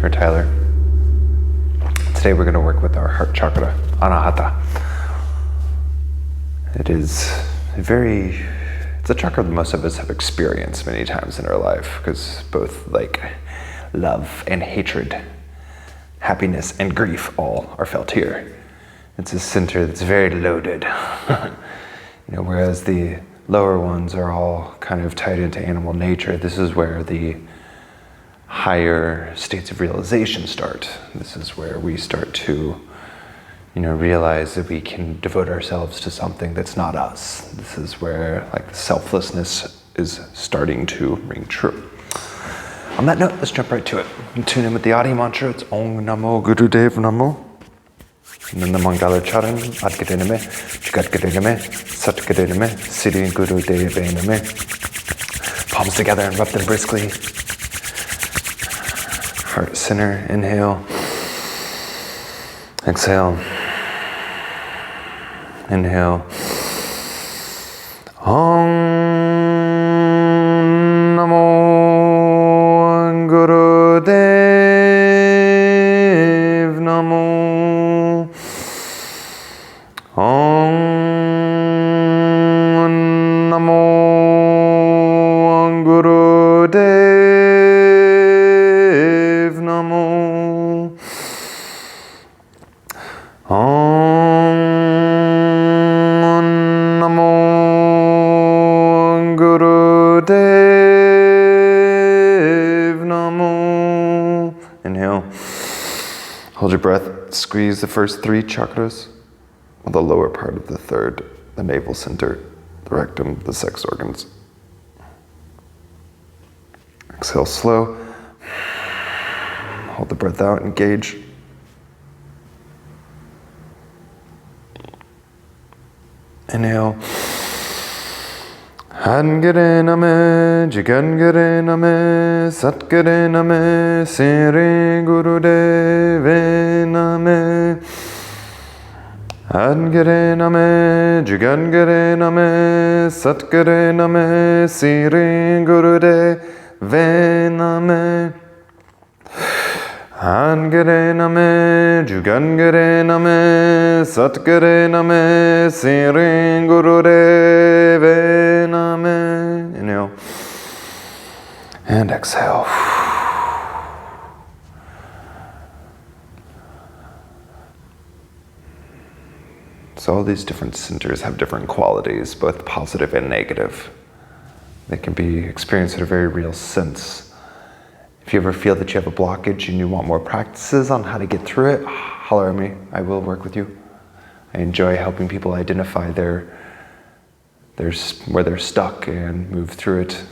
or Tyler. Today we're going to work with our heart chakra, Anahata. It's a chakra that most of us have experienced many times in our life, because both like love and hatred, happiness and grief all are felt here. It's a center that's very loaded. Whereas the lower ones are all kind of tied into animal nature, this is where the higher states of realization start. This is where we start to, realize that we can devote ourselves to something that's not us. This is where like selflessness is starting to ring true. On that note, let's jump right to it. And tune in with the Adi mantra. It's Om Namo Gurudev Namo. Nanda Mangala Charan, Adgadiname, Jagadgadiname, Satgadiname, Siddhi Gurudev Name. Palms together and rub them briskly. Heart center, inhale. Exhale. Inhale. Om Namo Gurudev Namo. Om Namo Gurudev Namo. Om Namo Gurudev Namo. Inhale. Hold your breath. Squeeze the first three chakras, the lower part of the third, the navel center, the rectum, the sex organs. Exhale slow. Hold the breath out, engage. Inhale. Hangare name, jigangare name, satgare name, siri gurudeve name. Hangare name, jigangare name, satgare name, siri gurudeve name. Hangare name, jugangare name, satgare name, siri gurudeve name. Inhale. And exhale. So all these different centers have different qualities, both positive and negative. They can be experienced in a very real sense. If you ever feel that you have a blockage and you want more practices on how to get through it, holler at me. I will work with you. I enjoy helping people identify where they're stuck and move through it.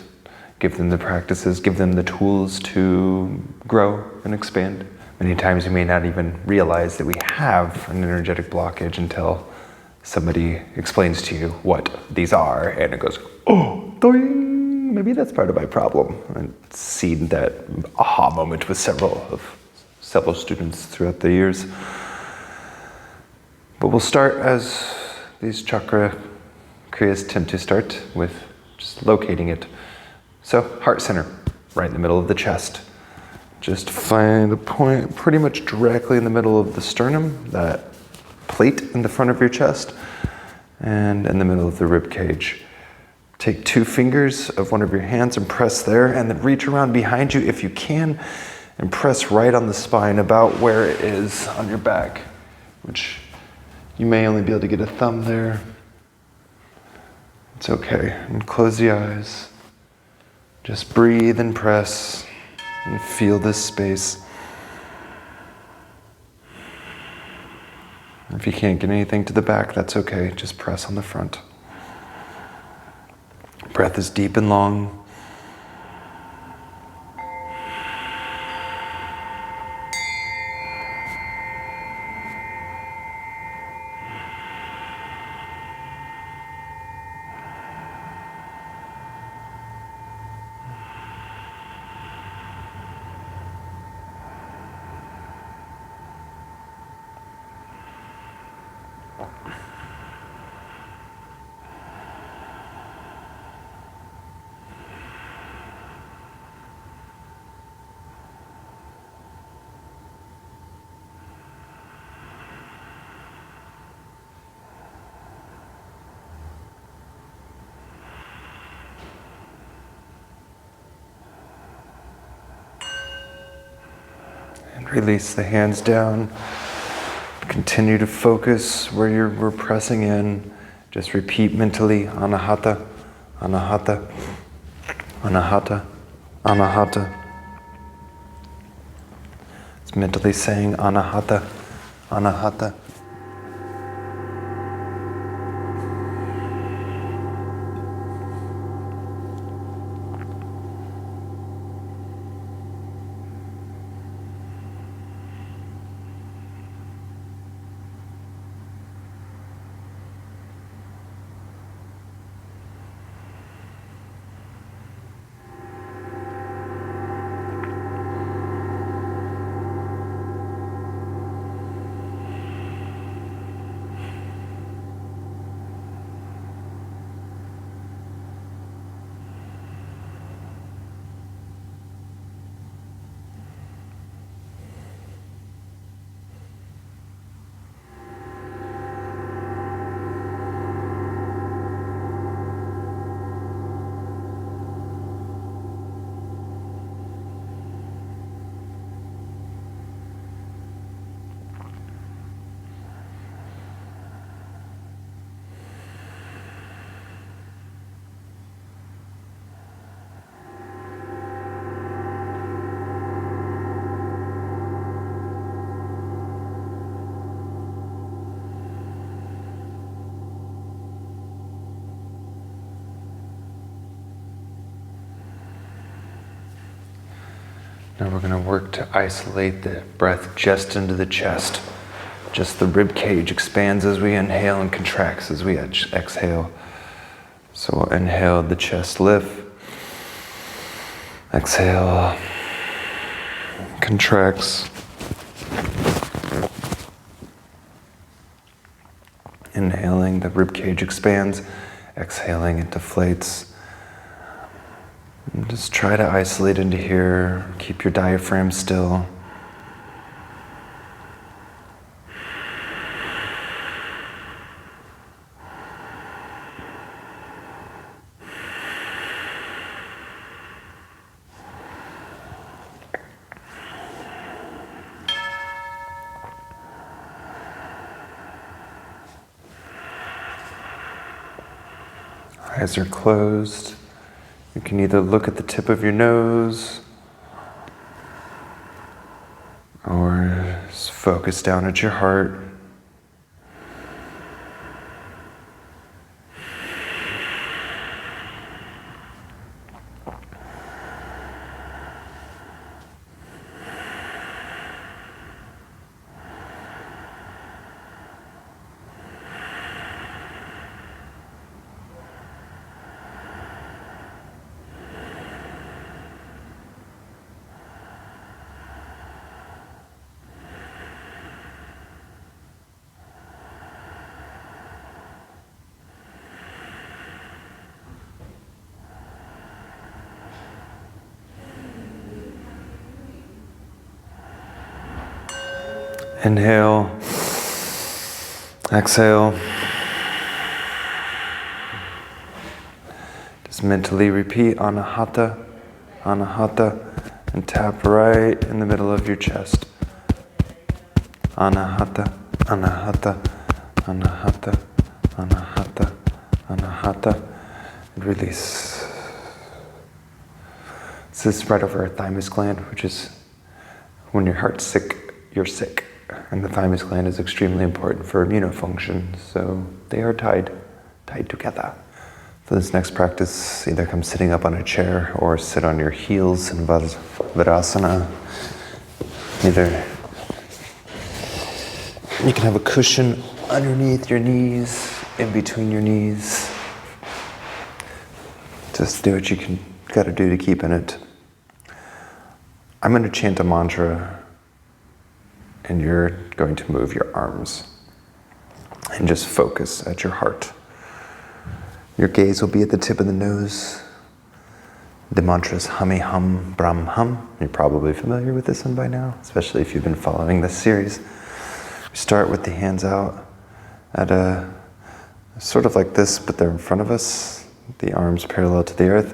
Give them the practices, give them the tools to grow and expand. Many times you may not even realize that we have an energetic blockage until somebody explains to you what these are, and it goes, oh, doing. Maybe that's part of my problem. I've seen that aha moment with several students throughout the years. But we'll start as these chakra kriyas tend to start with just locating it. So heart center, right in the middle of the chest. Just find a point pretty much directly in the middle of the sternum, that plate in the front of your chest, and in the middle of the rib cage. Take 2 fingers of one of your hands and press there, and then reach around behind you if you can, and press right on the spine about where it is on your back, which you may only be able to get a thumb there. It's okay. And close the eyes. Just breathe and press and feel this space. If you can't get anything to the back, that's okay. Just press on the front. Breath is deep and long. Release the hands down. Continue to focus where we're pressing in. Just repeat mentally, Anahata, Anahata, Anahata, Anahata. It's mentally saying Anahata, Anahata. Now we're going to work to isolate the breath just into the chest. Just the rib cage expands as we inhale and contracts as we exhale. So we'll inhale, the chest lift. Exhale, contracts. Inhaling, the rib cage expands. Exhaling, it deflates. And just try to isolate into here. Keep your diaphragm still. Eyes are closed. You can either look at the tip of your nose or just focus down at your heart. Inhale, exhale. Just mentally repeat Anahata, Anahata, and tap right in the middle of your chest. Anahata, Anahata, Anahata, Anahata, Anahata, and release. This is right over our thymus gland, which is when your heart's sick, you're sick. And the thymus gland is extremely important for immunofunction, so they are tied together. For this next practice, either come sitting up on a chair or sit on your heels in Virasana. Either you can have a cushion underneath your knees, in between your knees. Just do what you gotta do to keep in it. I'm going to chant a mantra, and you're going to move your arms and just focus at your heart. Your gaze will be at the tip of the nose. The mantra is Hami Hum Brahm Hum. You're probably familiar with this one by now, especially if you've been following this series. We start with the hands out at a sort of like this, but they're in front of us. The arms parallel to the earth.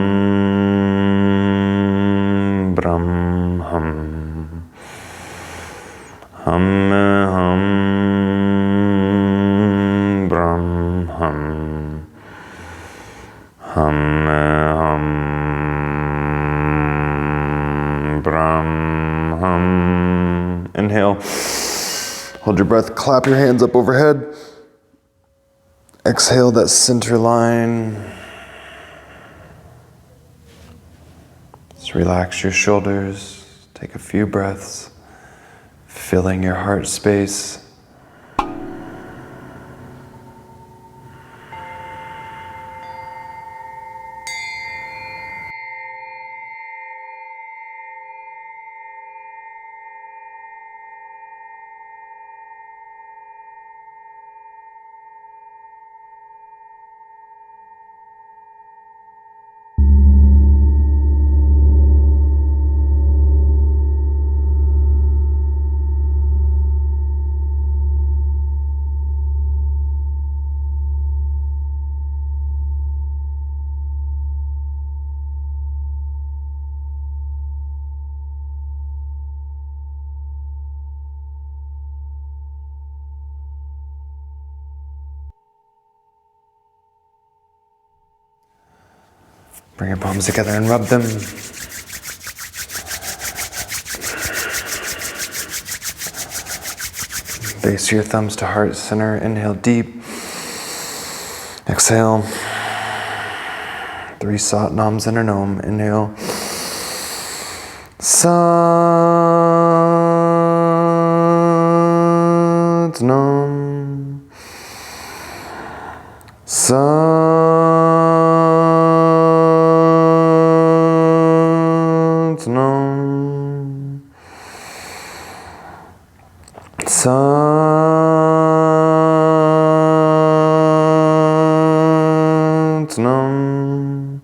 Hold your breath, clap your hands up overhead. Exhale that center line. Just relax your shoulders. Take a few breaths, filling your heart space. Bring your palms together and rub them. Base your thumbs to heart center. Inhale deep. Exhale. 3 Sat Nams and an Om. Inhale. Sat Nam. Sat Nam. Sat Nam.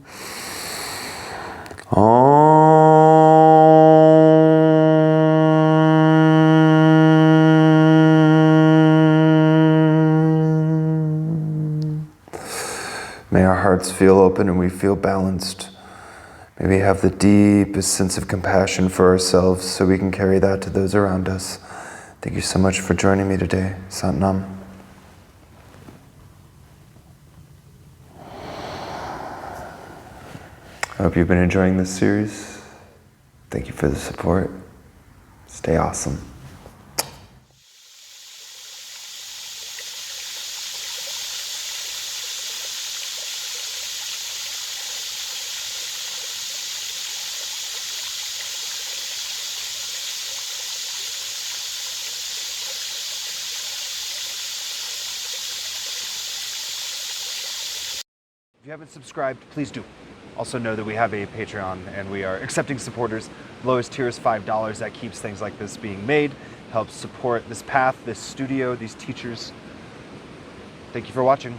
May our hearts feel open and we feel balanced. May we have the deepest sense of compassion for ourselves so we can carry that to those around us. Thank you so much for joining me today. Sat Nam. I hope you've been enjoying this series. Thank you for the support. Stay awesome. If you haven't subscribed, please do. Also know that we have a Patreon and we are accepting supporters. Lowest tier is $5. That keeps things like this being made, helps support this path, this studio, these teachers. Thank you for watching.